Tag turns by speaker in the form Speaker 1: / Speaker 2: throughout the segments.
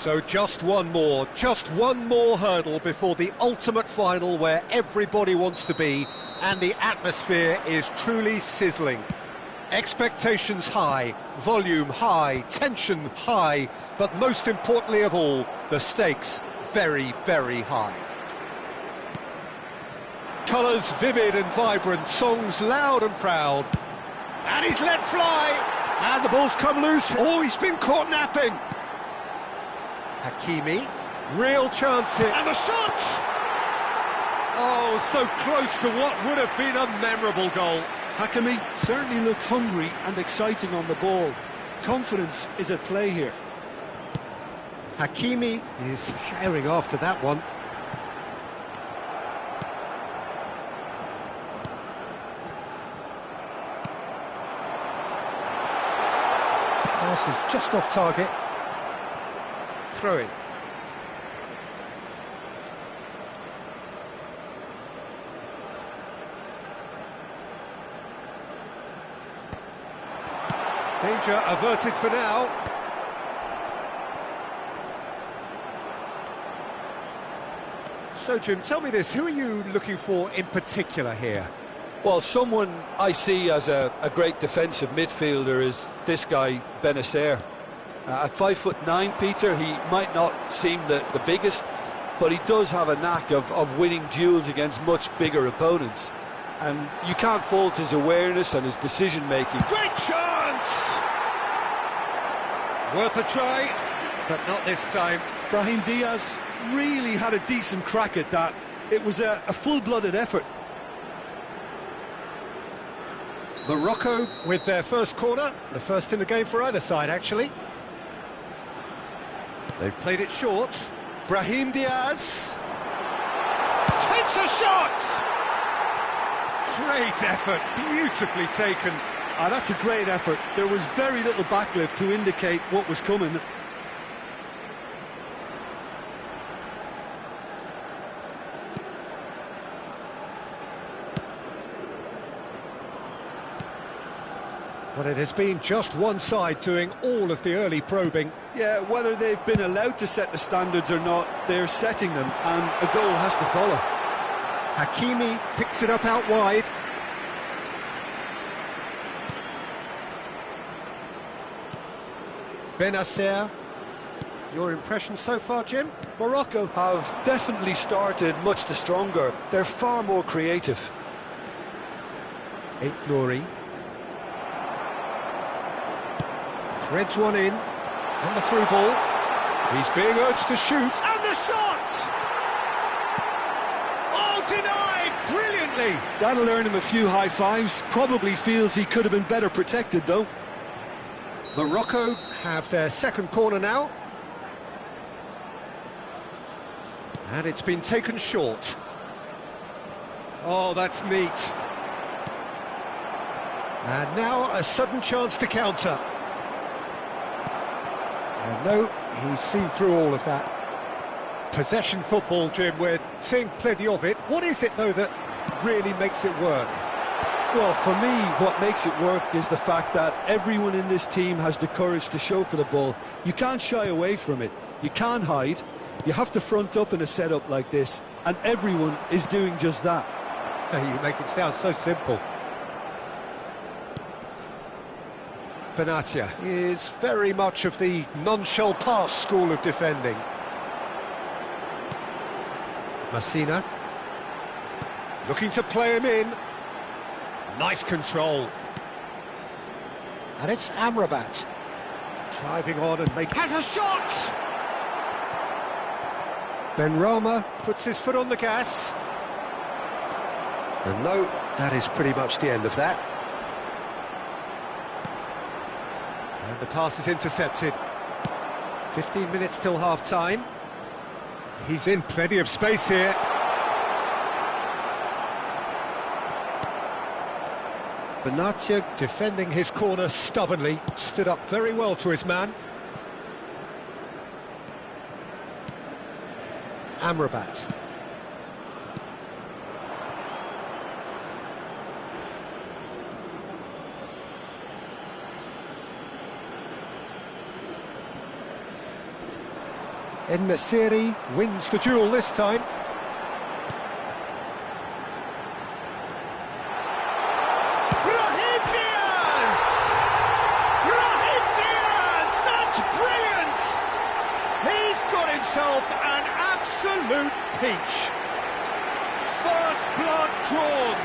Speaker 1: So just one more hurdle before the ultimate final where everybody wants to be, and the atmosphere is truly sizzling. Expectations high, volume high, tension high, but most importantly of all, the stakes very, very high. Colours vivid and vibrant, songs loud and proud. And he's let fly, and the ball's come loose. Oh, he's been caught napping. Hakimi, real chance here. And the shot! Oh, so close to what would have been a memorable goal.
Speaker 2: Hakimi certainly looked hungry and exciting on the ball. Confidence is at play here.
Speaker 1: Hakimi is herring after that one. Pass is just off target. Throw in. Danger averted for now. So, Jim, tell me this, who are you looking for in particular here?
Speaker 2: Well, someone I see as a great defensive midfielder is this guy, Benacer. At 5'9", Peter, he might not seem the biggest, but he does have a knack of winning duels against much bigger opponents. And you can't fault his awareness and his decision-making.
Speaker 1: Great chance! Worth a try, but not this time.
Speaker 2: Brahim Diaz really had a decent crack at that. It was a full-blooded effort.
Speaker 1: Morocco with their first corner, the first in the game for either side, actually. They've played it short. Brahim Diaz takes a shot! Great effort, beautifully taken.
Speaker 2: That's a great effort. There was very little backlift to indicate what was coming.
Speaker 1: But it has been just one side doing all of the early probing.
Speaker 2: Yeah, whether they've been allowed to set the standards or not, they're setting them, and a goal has to follow.
Speaker 1: Hakimi picks it up out wide. Benacer. Your impression so far, Jim?
Speaker 2: Morocco have definitely started much the stronger. They're far more creative.
Speaker 1: Nouri. Threads one in, and the through ball. He's being urged to shoot, and the shot! Oh, denied! Brilliantly!
Speaker 2: That'll earn him a few high fives. Probably feels he could have been better protected, though.
Speaker 1: Morocco have their second corner now. And it's been taken short. Oh, that's neat. And now a sudden chance to counter. And no, he's seen through all of that. Possession football, Jim, we're seeing plenty of it. What is it, though, that really makes it work?
Speaker 2: Well, for me, what makes it work is the fact that everyone in this team has the courage to show for the ball. You can't shy away from it. You can't hide. You have to front up in a setup like this, and everyone is doing just that.
Speaker 1: You make it sound so simple. Benatia is very much of the none-shall-pass school of defending. Messina looking to play him in. Nice control. And it's Amrabat driving on and making... Has a shot! Benrahma puts his foot on the gas. And no, that is pretty much the end of that. And the pass is intercepted. 15 minutes till half-time. He's in plenty of space here. Benatia defending his corner stubbornly, stood up very well to his man. Amrabat. En-Nesyri wins the duel this time.
Speaker 3: Brahim Diaz! Brahim Diaz! That's brilliant!
Speaker 1: He's got himself an absolute peach. First blood drawn.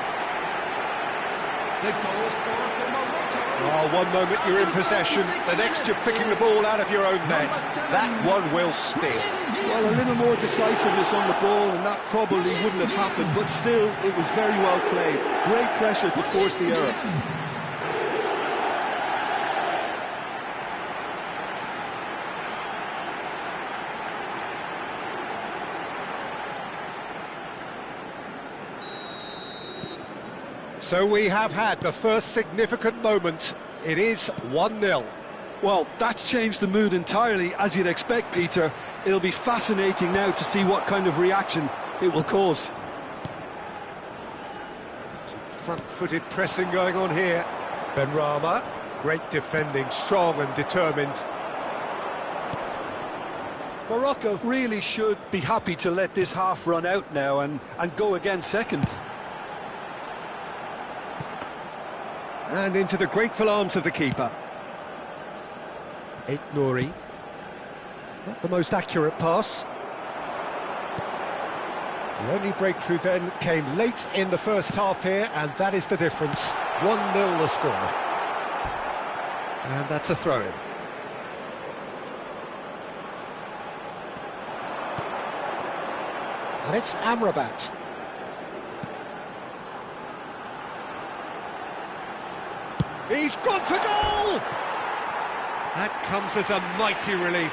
Speaker 4: The goal scorer for Morocco.
Speaker 1: Oh, one moment you're in possession, the next you're picking the ball out of your own net. That one will sting.
Speaker 2: Well, a little more decisiveness on the ball and that probably wouldn't have happened, but still, it was very well played. Great pressure to force the error.
Speaker 1: So we have had the first significant moment. It is 1-0.
Speaker 2: Well, that's changed the mood entirely, as you'd expect, Peter. It'll be fascinating now to see what kind of reaction it will cause.
Speaker 1: Some front-footed pressing going on here. Benrahma, great defending, strong and determined.
Speaker 2: Morocco really should be happy to let this half run out now and go again second.
Speaker 1: And into the grateful arms of the keeper. Nouri. Not the most accurate pass. The only breakthrough then came late in the first half here, and that is the difference. 1-0 the score. And that's a throw-in. And it's Amrabat. He's gone for goal! That comes as a mighty relief.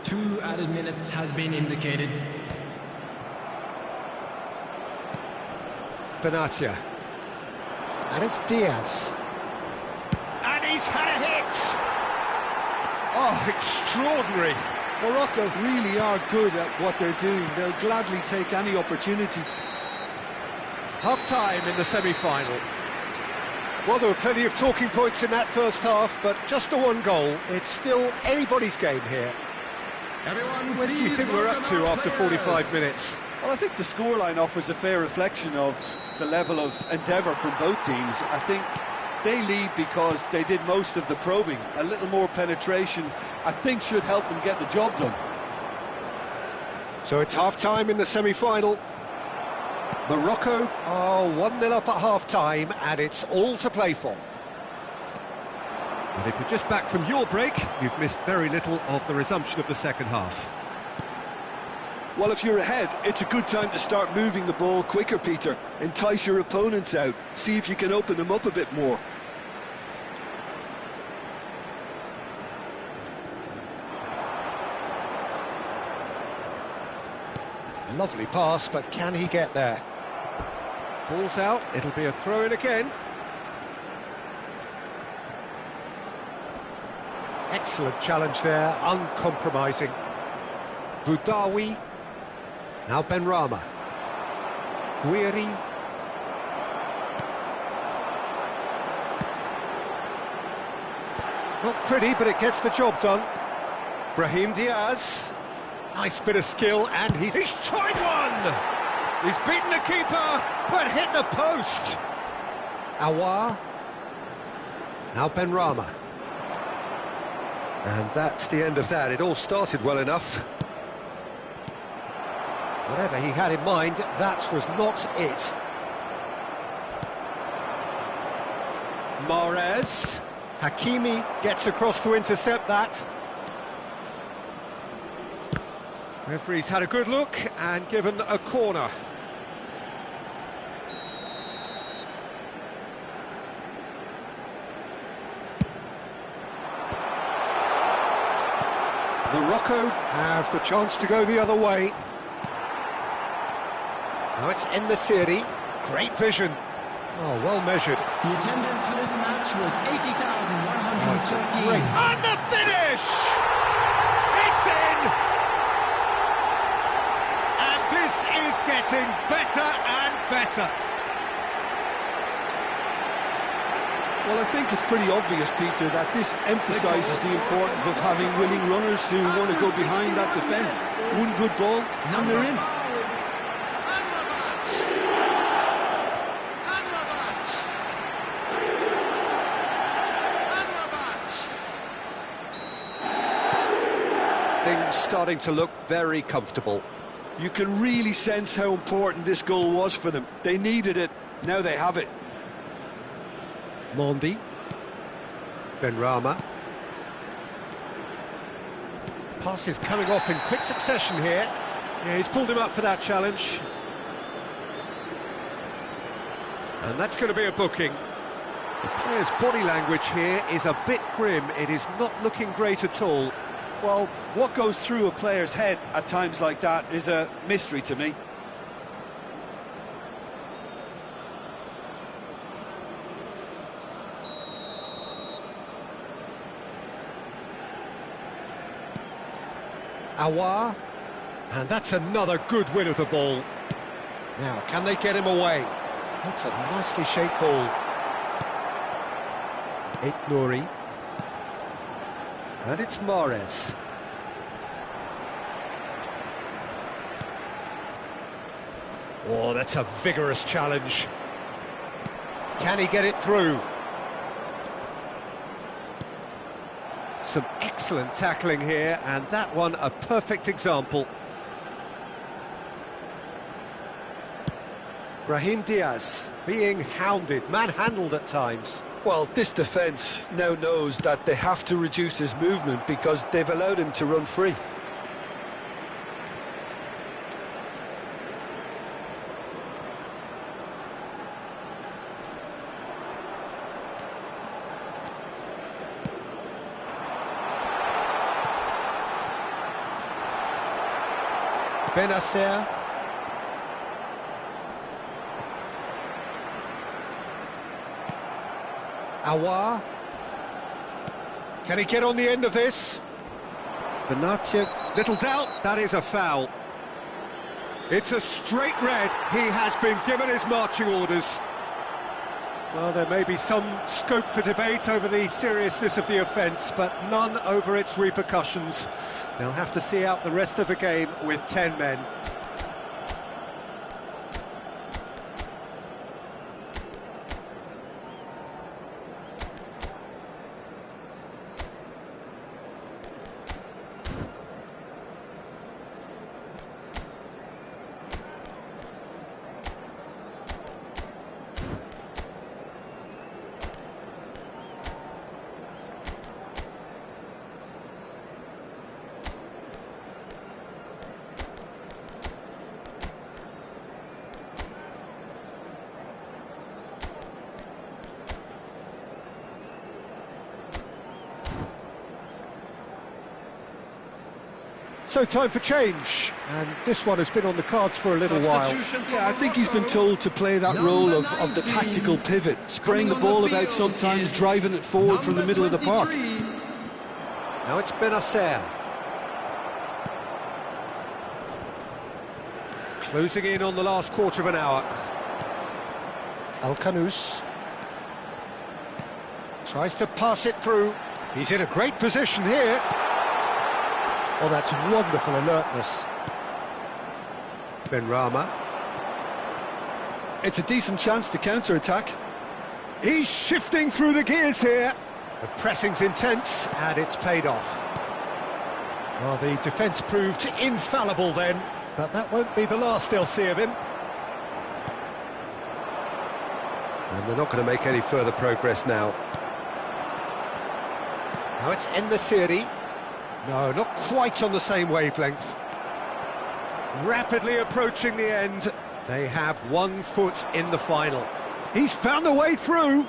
Speaker 4: Two added minutes has been indicated.
Speaker 1: Benatia. And it's Diaz. And he's had a hit! Oh, extraordinary.
Speaker 2: Morocco really are good at what they're doing. They'll gladly take any opportunity.
Speaker 1: Half-time in the semi-final. Well, there were plenty of talking points in that first half, but just the one goal. It's still anybody's game here.
Speaker 4: Everyone,
Speaker 1: What do you think we're up to after 45 minutes?
Speaker 2: Well, I think the scoreline offers a fair reflection of the level of endeavour from both teams. I think they lead because they did most of the probing. A little more penetration, I think, should help them get the job done.
Speaker 1: So it's half-time in the semi-final. Morocco are 1-0 up at half-time, and it's all to play for. And if you're just back from your break, you've missed very little of the resumption of the second half.
Speaker 2: Well, if you're ahead, it's a good time to start moving the ball quicker, Peter. Entice your opponents out. See if you can open them up a bit more.
Speaker 1: A lovely pass, but can he get there? Ball's out, it'll be a throw-in again. Excellent challenge there, uncompromising. Boudaoui. Now Benrahma. Guiri. Not pretty, but it gets the job done. Brahim Diaz. Nice bit of skill, and he's tried one! He's beaten the keeper, but hit the post. Awar. Now Benrahma. And that's the end of that. It all started well enough. Whatever he had in mind, that was not it. Mahrez. Hakimi gets across to intercept that. Referee's had a good look and given a corner. Morocco have the chance to go the other way. Now it's En-Nesyri. Great vision. Oh, well measured.
Speaker 4: The attendance for this match was 80,113.
Speaker 1: Great. And the finish! It's in! And getting better and better.
Speaker 2: Well, I think it's pretty obvious, Peter, that this emphasises the importance of having willing runners who want to go behind that defence. One good ball, and they're in.
Speaker 1: Things starting to look very comfortable.
Speaker 2: You can really sense how important this goal was for them. They needed it, now they have it.
Speaker 1: Mondi. Benrahma. Pass is coming off in quick succession here. Yeah, he's pulled him up for that challenge. And that's going to be a booking. The player's body language here is a bit grim. It is not looking great at all.
Speaker 2: Well, what goes through a player's head at times like that is a mystery to me.
Speaker 1: Awar, and that's another good win of the ball. Now, can they get him away? That's a nicely shaped ball. Nouri. And it's Mahrez. Oh, that's a vigorous challenge. Can he get it through? Some excellent tackling here, and that one a perfect example. Brahim Diaz being hounded, manhandled at times.
Speaker 2: Well, this defence now knows that they have to reduce his movement because they've allowed him to run free.
Speaker 1: Benacer. Awar. Can he get on the end of this? Benacer, little doubt, that is a foul. It's a straight red. He has been given his marching orders. Well, there may be some scope for debate over the seriousness of the offence, but none over its repercussions. They'll have to see out the rest of the game with 10 men. So time for change, and this one has been on the cards for a little while.
Speaker 2: Yeah, I think he's been told to play that role of the tactical pivot, spraying the ball about sometimes, driving it forward from the middle of the park.
Speaker 1: Now it's Benacer. Closing in on the last quarter of an hour. Al-Khanous tries to pass it through. He's in a great position here. Oh, that's wonderful alertness. Benrahma.
Speaker 2: It's a decent chance to counter-attack.
Speaker 1: He's shifting through the gears here. The pressing's intense, and it's paid off. Well, the defence proved infallible then, but that won't be the last they'll see of him. And they're not going to make any further progress now. Now it's En-Nesyri. No, not quite on the same wavelength. Rapidly approaching the end. They have 1 foot in the final. He's found a way through.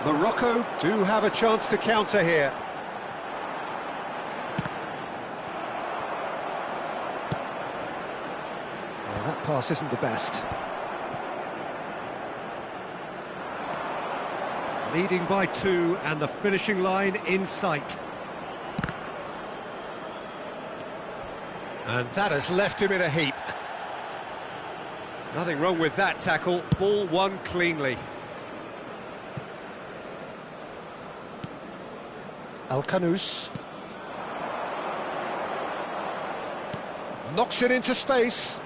Speaker 1: Morocco do have a chance to counter here. Well, that pass isn't the best. Leading by 2 and the finishing line in sight. And that has left him in a heap. Nothing wrong with that tackle. Ball won cleanly. Al-Kanous. Knocks it into space.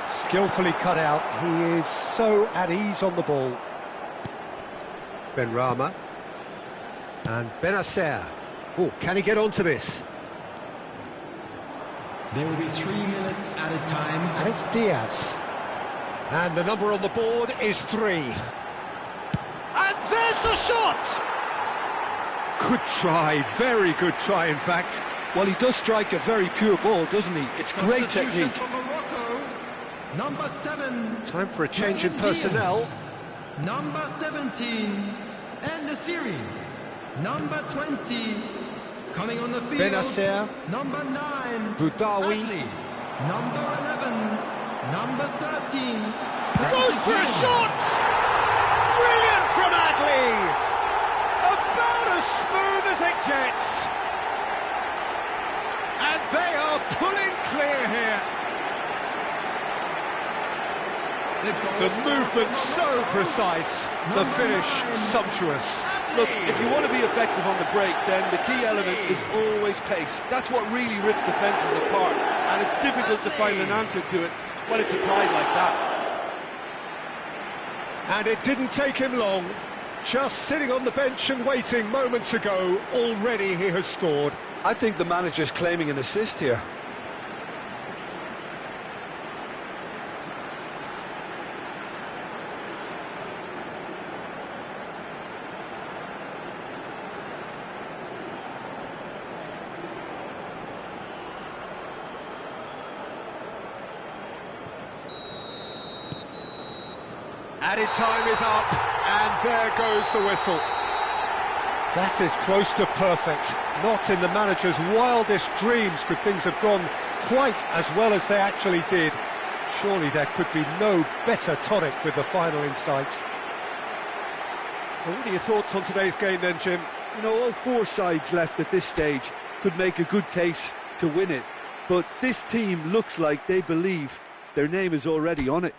Speaker 1: Skillfully cut out. He is so at ease on the ball. Benrahma. And Benacer. Oh, can he get onto this?
Speaker 4: There will be 3 minutes at a time.
Speaker 1: And it's Diaz. And the number on the board is 3. And there's the shot! Good try, very good try in fact.
Speaker 2: Well, he does strike a very pure ball, doesn't he? It's great
Speaker 4: Substitution
Speaker 2: technique.
Speaker 4: for Morocco. Number 7.
Speaker 1: Time for a change in personnel.
Speaker 4: Number 17. And the series. Number 20. Coming on the field.
Speaker 1: Benacer.
Speaker 4: Number 9.
Speaker 1: Boudaoui.
Speaker 4: Ashley. Number 11. Number 13.
Speaker 1: Goes for a shot! Brilliant from Adley! About as smooth as it gets. And they are pulling clear here. The movement so precise, the finish sumptuous.
Speaker 2: Look, if you want to be effective on the break, then the key element is always pace. That's what really rips defences apart, and it's difficult to find an answer to it when it's applied like that.
Speaker 1: And it didn't take him long. Just sitting on the bench and waiting moments ago, already he has scored.
Speaker 2: I think the manager's claiming an assist here.
Speaker 1: Added time is up, and there goes the whistle. That is close to perfect. Not in the manager's wildest dreams could things have gone quite as well as they actually did. Surely there could be no better tonic with the final in sight. Well, what are your thoughts on today's game then, Jim?
Speaker 2: You know, all 4 sides left at this stage could make a good case to win it, but this team looks like they believe their name is already on it.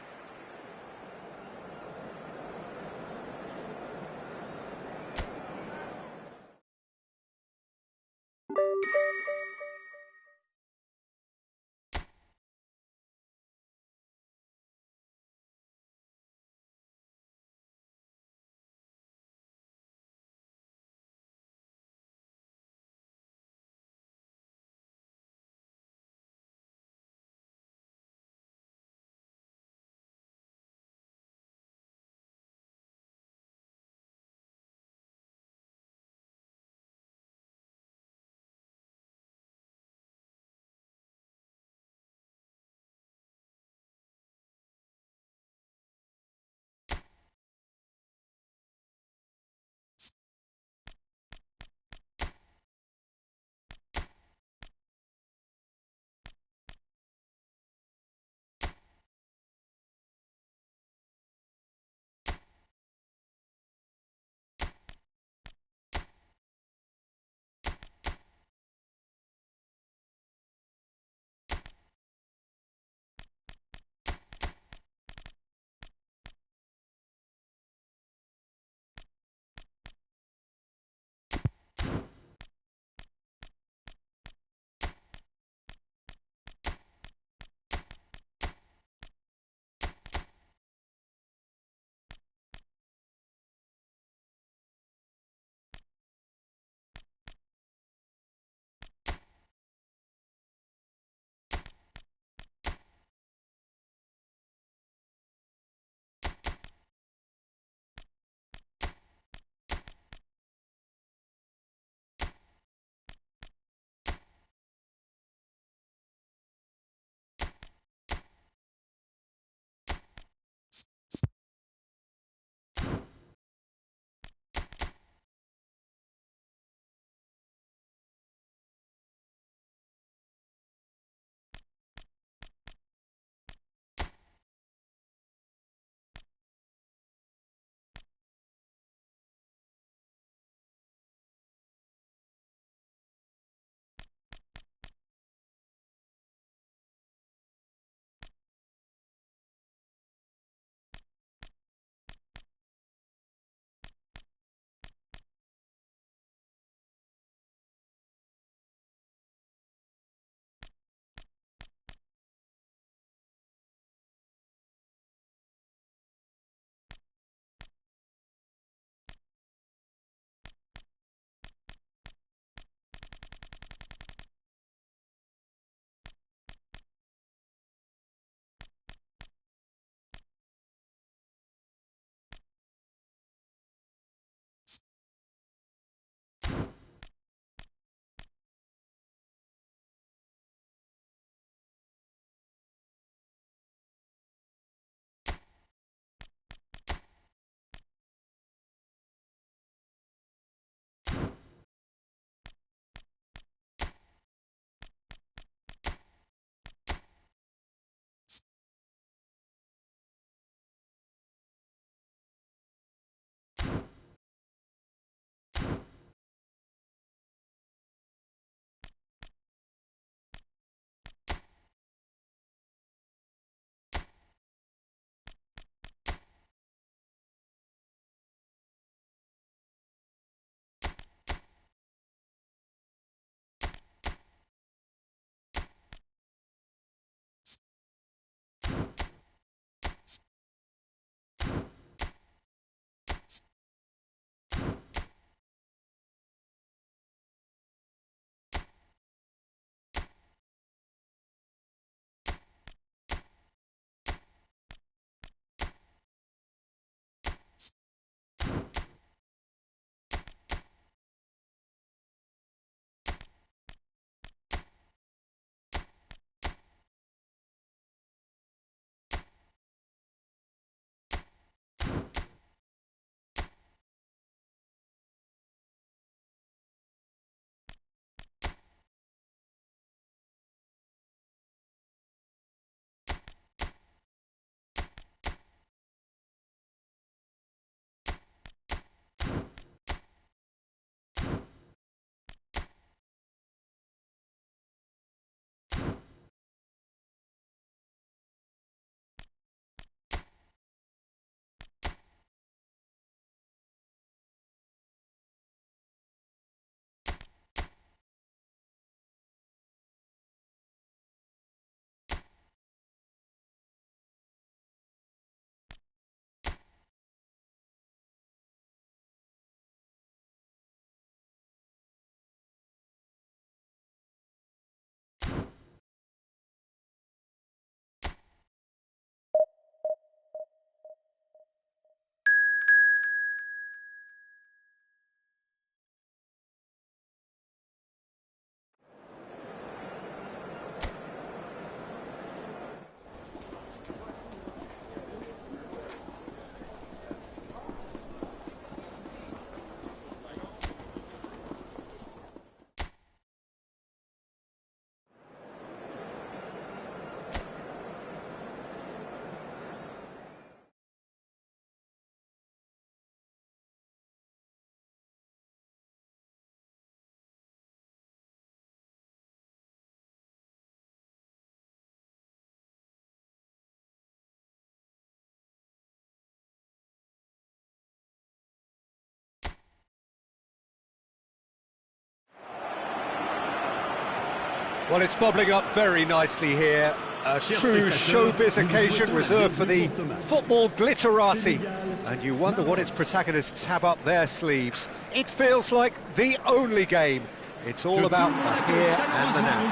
Speaker 1: Well, it's bubbling up very nicely here. A true showbiz occasion reserved for the football glitterati. And you wonder what its protagonists have up their sleeves. It feels like the only game. It's all about the here and the now.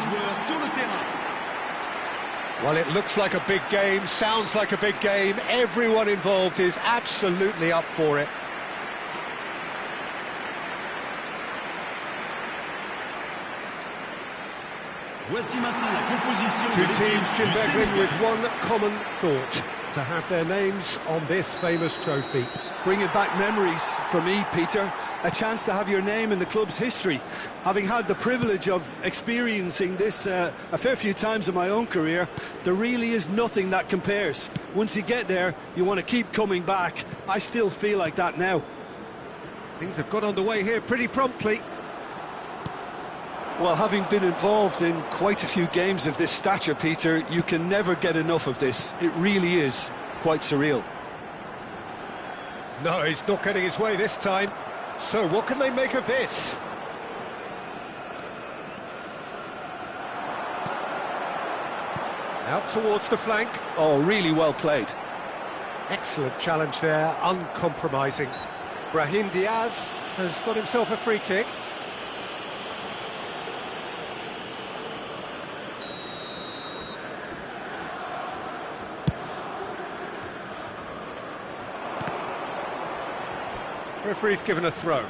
Speaker 1: Well, it looks like a big game, sounds like a big game. Everyone involved is absolutely up for it. Two teams Jim with one common thought: to have their names on this famous trophy.
Speaker 2: Bringing back memories for me, Peter. A chance to have your name in the club's history. Having had the privilege of experiencing this a fair few times in my own career, there really is nothing that compares. Once you get there, you want to keep coming back. I still feel like that now.
Speaker 1: Things have got underway here pretty promptly.
Speaker 2: Well, having been involved in quite a few games of this stature, Peter, you can never get enough of this. It really is quite surreal.
Speaker 1: No, he's not getting his way this time. So what can they make of this? Out towards the flank.
Speaker 2: Oh, really well played.
Speaker 1: Excellent challenge there, uncompromising. Brahim Diaz has got himself a free kick. Referee's given a throw.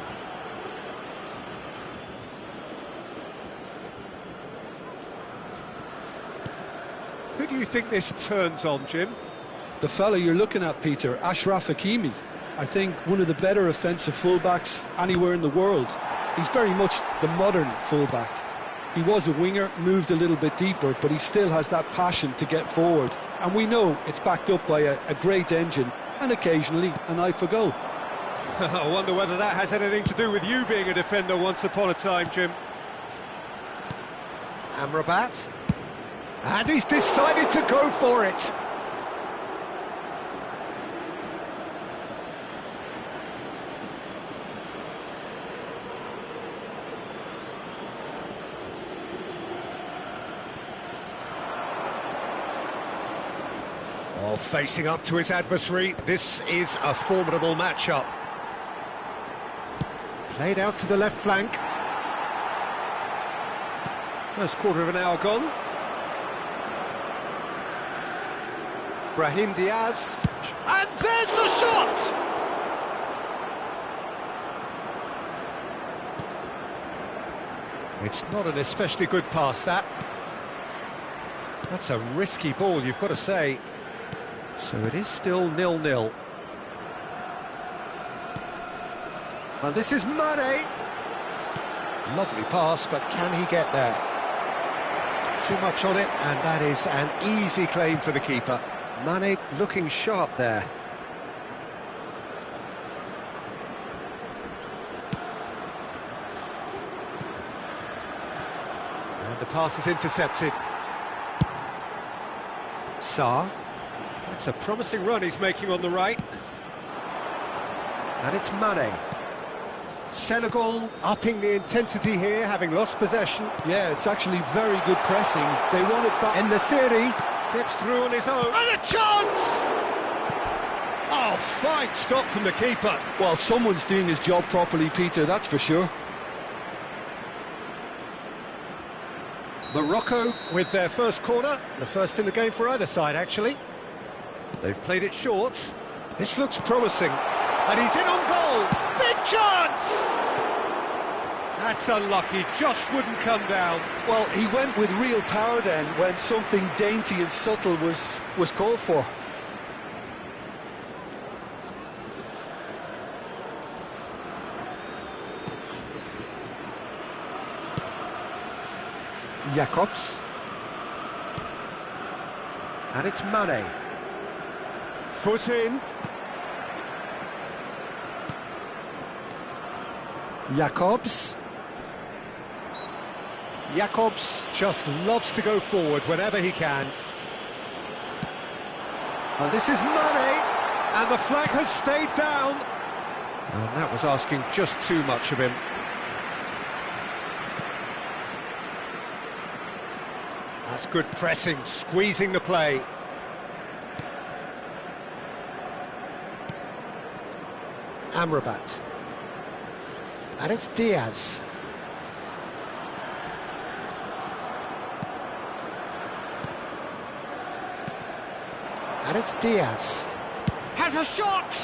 Speaker 1: Who do you think this turns on, Jim?
Speaker 2: The fella you're looking at, Peter, Ashraf Hakimi. I think one of the better offensive fullbacks anywhere in the world. He's very much the modern fullback. He was a winger, moved a little bit deeper, but he still has that passion to get forward. And we know it's backed up by a great engine and occasionally an eye for goal.
Speaker 1: I wonder whether that has anything to do with you being a defender once upon a time, Jim. Amrabat. And he's decided to go for it. Oh, facing up to his adversary, this is a formidable matchup. Played out to the left flank. First quarter of an hour gone. Brahim Diaz. And there's the shot! It's not an especially good pass, that. That's a risky ball, you've got to say. So it is still 0-0. And this is Mane. Lovely pass, but can he get there? Too much on it, and that is an easy claim for the keeper. Mane looking sharp there. And the pass is intercepted. Sarr. That's a promising run he's making on the right. And it's Mane. Senegal upping the intensity here, having lost possession.
Speaker 2: Yeah, it's actually very good pressing. They want it back.
Speaker 1: And Nasiri gets through on his own. And a chance! Oh, fine stop from the keeper.
Speaker 2: Well, someone's doing his job properly, Peter, that's for sure.
Speaker 1: Morocco with their first corner, the first in the game for either side, actually. They've played it short. This looks promising. And he's in on goal. Big chance! That's unlucky, just wouldn't come down.
Speaker 2: Well, he went with real power then when something dainty and subtle was called for.
Speaker 1: Jacobs. And it's Mane. Foot in. Jacobs. Jacobs just loves to go forward whenever he can. And this is Mane, and the flag has stayed down. And that was asking just too much of him. That's good pressing, squeezing the play. Amrabat. And it's Diaz. And it's Diaz. Has a shot!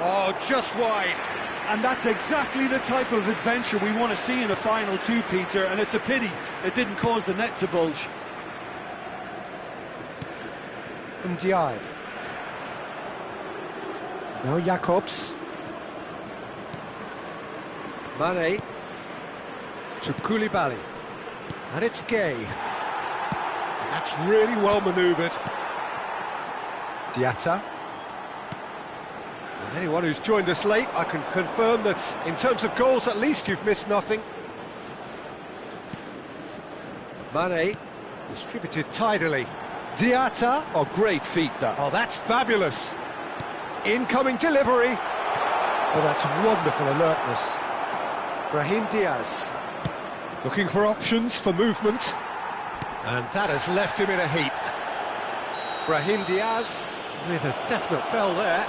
Speaker 1: Oh, just wide.
Speaker 2: And that's exactly the type of adventure we want to see in a final two, Peter, and it's a pity it didn't cause the net to bulge.
Speaker 1: Ndiaye. Now Jacobs. Mane to Koulibaly. And it's Gay. That's really well manoeuvred. Diatta. And anyone who's joined us late, I can confirm that in terms of goals, at least you've missed nothing. Mane distributed tidily. Diatta.
Speaker 2: Oh, great feat, that.
Speaker 1: Oh, that's fabulous. Incoming delivery. Oh, that's wonderful alertness. Brahim Diaz. Looking for options for movement. And that has left him in a heap. Brahim Diaz with a definite foul there.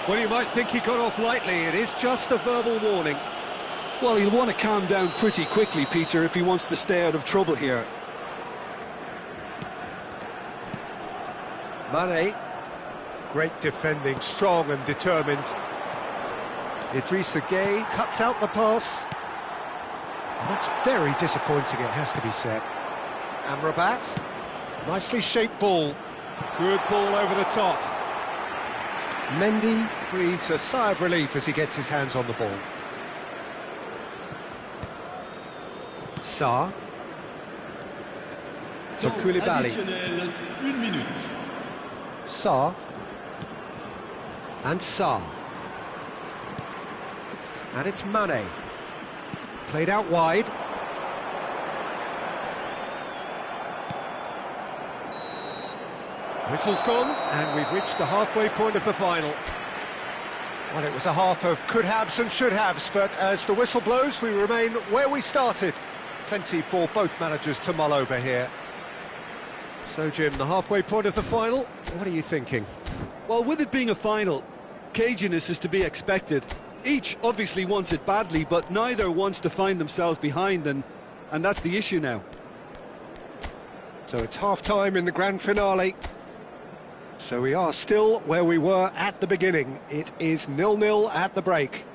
Speaker 1: Well, you might think he got off lightly. It is just a verbal warning.
Speaker 2: Well, he'll want to calm down pretty quickly, Peter, if he wants to stay out of trouble here.
Speaker 1: Mane. Great defending, strong and determined. Idrissa Gueye cuts out the pass. And that's very disappointing, it has to be said. Amrabat. Nicely shaped ball. Good ball over the top. Mendy breathes a sigh of relief as he gets his hands on the ball. Sarr. For Koulibaly. Sarr. And Sarr. And it's Mane. Played out wide. Whistle's gone, and we've reached the halfway point of the final. Well, it was a half of could-haves and should-haves, but as the whistle blows, we remain where we started. Plenty for both managers to mull over here. So, Jim, the halfway point of the final, what are you thinking?
Speaker 2: Well, with it being a final, caginess is to be expected. Each obviously wants it badly, but neither wants to find themselves behind, and that's the issue now.
Speaker 1: So it's half-time in the grand finale. So we are still where we were at the beginning. It is 0-0 at the break.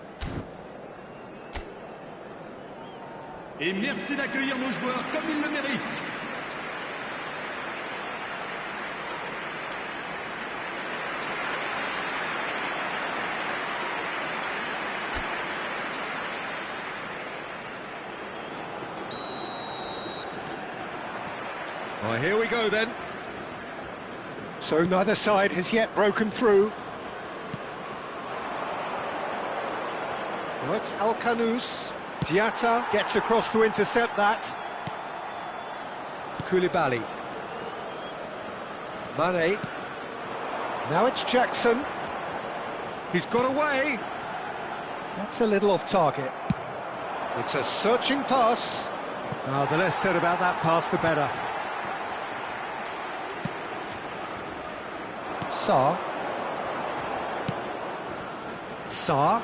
Speaker 4: Et merci d'accueillir nos joueurs comme ils le méritent.
Speaker 1: Well, here we go then. So neither side has yet broken through. Now it's Al-Khanous. Diatta gets across to intercept that. Koulibaly. Mane. Now it's Jackson. He's got away. That's a little off target. It's a searching pass. Oh, the less said about that pass, the better. Sarr. Sarr.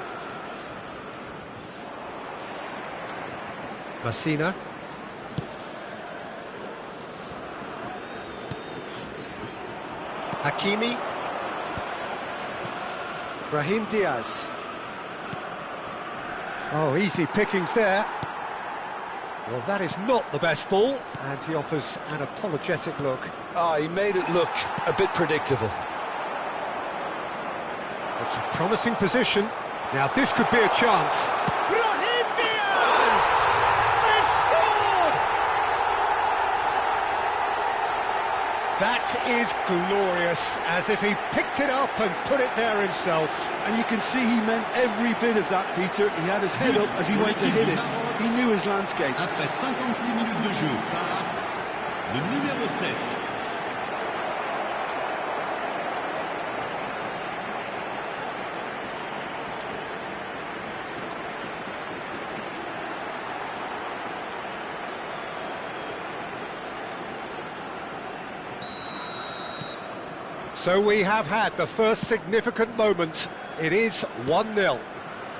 Speaker 1: Messina. Hakimi. Brahim Diaz. Oh, easy pickings there. Well, that is not the best ball, and he offers an apologetic look.
Speaker 2: Ah, he made it look a bit predictable.
Speaker 1: It's a promising position. Now this could be a chance. Brahim Diaz! They've scored! That is glorious, as if he picked it up and put it there himself.
Speaker 2: And you can see he meant every bit of that, Peter. He had his head up as he went to hit it. He knew his landscape.
Speaker 4: Après 56 minutes de jeu par le numéro 7.
Speaker 1: So we have had the first significant moment. It is 1-0.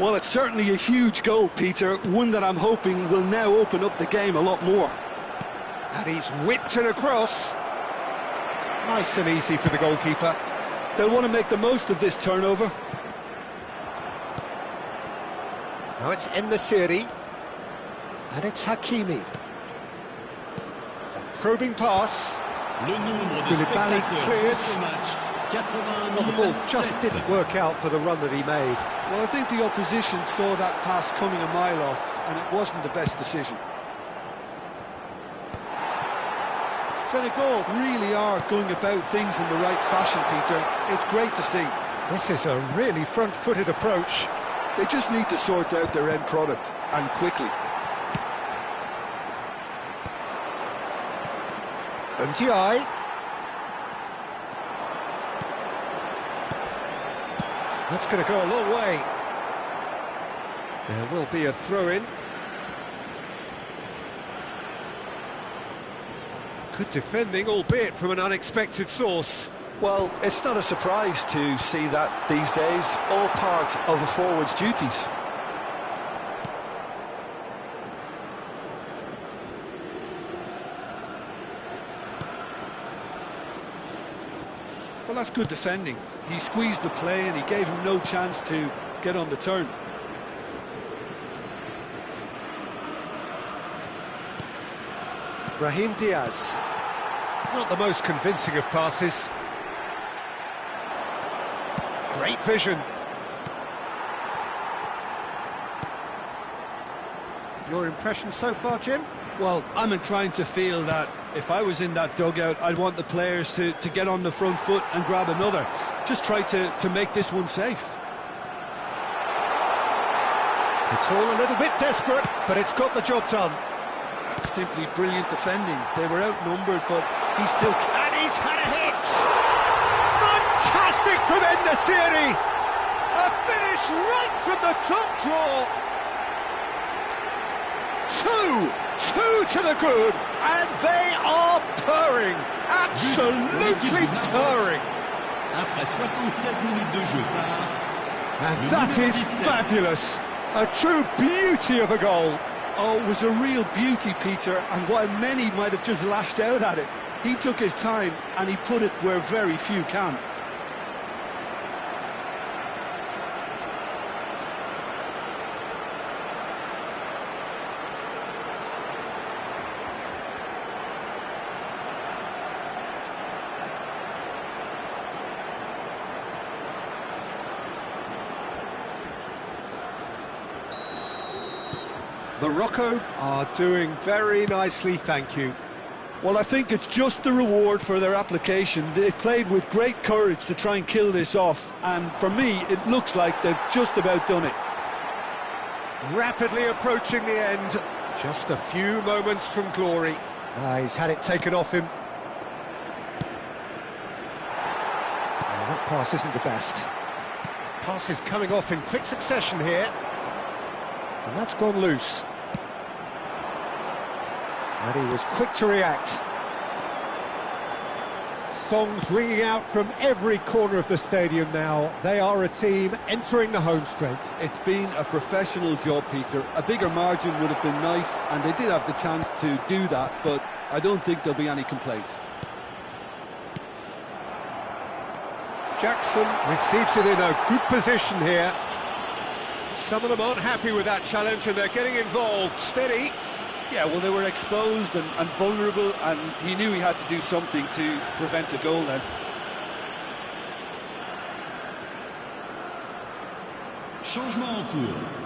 Speaker 2: Well, it's certainly a huge goal, Peter, one that I'm hoping will now open up the game a lot more.
Speaker 1: And he's whipped it across. Nice and easy for the goalkeeper.
Speaker 2: They'll want to make the most of this turnover.
Speaker 1: Now it's En-Nesyri. And it's Hakimi. A probing pass. Koulibaly clears. Well, the ball just didn't work out for the run that he made.
Speaker 2: Well, I think the opposition saw that pass coming a mile off, and it wasn't the best decision. Senegal really are going about things in the right fashion, Peter. It's great to see.
Speaker 1: This is a really front-footed approach.
Speaker 2: They just need to sort out their end product, and quickly.
Speaker 1: MTI. That's going to go a long way. There will be a throw-in. Good defending, albeit from an unexpected source.
Speaker 2: Well, it's not a surprise to see that these days, all part of a forward's duties. Well, that's good defending. He squeezed the play and he gave him no chance to get on the turn.
Speaker 1: Brahim Diaz. Not the most convincing of passes. Great vision. Your impression so far, Jim?
Speaker 2: Well, I'm inclined to feel that if I was in that dugout, I'd want the players to get on the front foot and grab another. Just try to make this one safe.
Speaker 1: It's all a little bit desperate, but it's got the job done.
Speaker 2: That's simply brilliant defending. They were outnumbered, but he still...
Speaker 1: And he's had a hit! Fantastic from En-Nesyri! A finish right from the top draw! Two to the good, and they are purring, absolutely purring.
Speaker 4: Après 76 minutes de jeu
Speaker 1: And that is fabulous, a true beauty of a goal.
Speaker 2: Oh, it was a real beauty, Peter, and while many might have just lashed out at it, he took his time and he put it where very few can.
Speaker 1: Morocco are doing very nicely, thank you.
Speaker 2: Well, I think it's just the reward for their application. They've played with great courage to try and kill this off, and for me, it looks like they've just about done it.
Speaker 1: Rapidly approaching the end, just a few moments from glory. He's had it taken off him. Oh, that pass isn't the best. Pass is coming off in quick succession here. And that's gone loose. And he was quick to react. Songs ringing out from every corner of the stadium now. They are a team entering the home straight.
Speaker 2: It's been a professional job, Peter. A bigger margin would have been nice, and they did have the chance to do that, but I don't think there'll be any complaints.
Speaker 1: Jackson receives it in a good position here. Some of them aren't happy with that challenge and they're getting involved. Steady.
Speaker 2: Yeah, well, they were exposed and vulnerable, and he knew he had to do something to prevent a goal then.
Speaker 4: Changement en cours.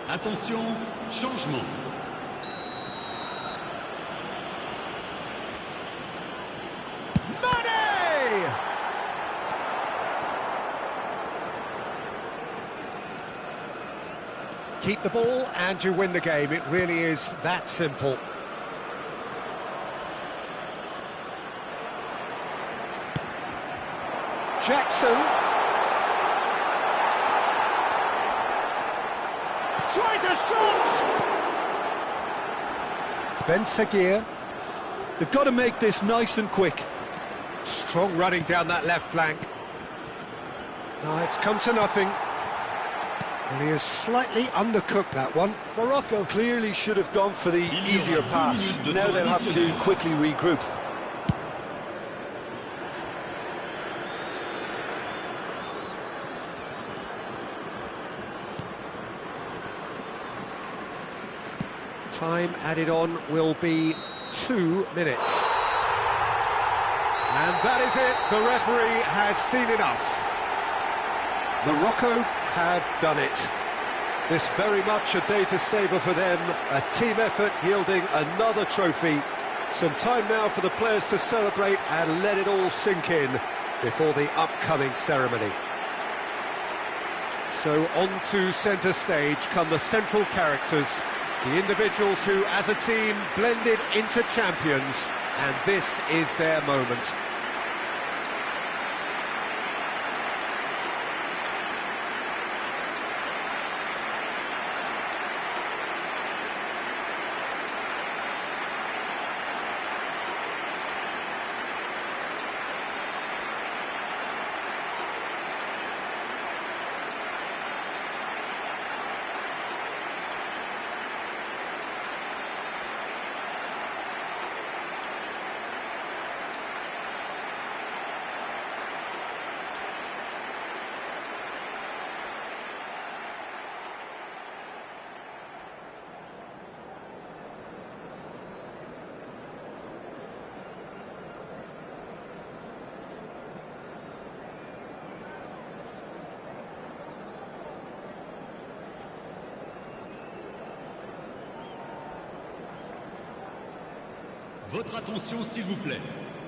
Speaker 4: Attention, changement.
Speaker 1: Money! Keep the ball and you win the game. It really is that simple. Jackson tries a shot. Ben Seguir.
Speaker 2: They've got to make this nice and quick.
Speaker 1: Strong running down that left flank. No, it's come to nothing. And he has slightly undercooked that one.
Speaker 2: Morocco clearly should have gone for the easier pass. Now they'll have to quickly regroup.
Speaker 1: Time added on will be 2 minutes. And that is it. The referee has seen enough. Morocco have done it. This very much a day to savour for them. A team effort yielding another trophy. Some time now for the players to celebrate and let it all sink in before the upcoming ceremony. So on to centre stage come the central characters, the individuals who, as a team, blended into champions, and this is their moment.
Speaker 4: Votre attention s'il vous plaît.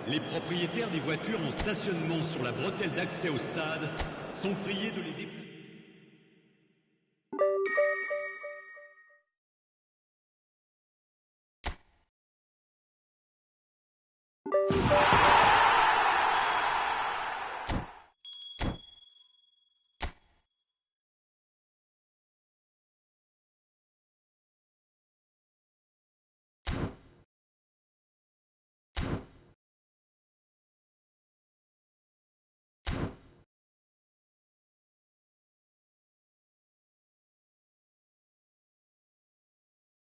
Speaker 4: Les propriétaires des voitures en stationnement sur la bretelle d'accès au stade sont priés de les déplacer.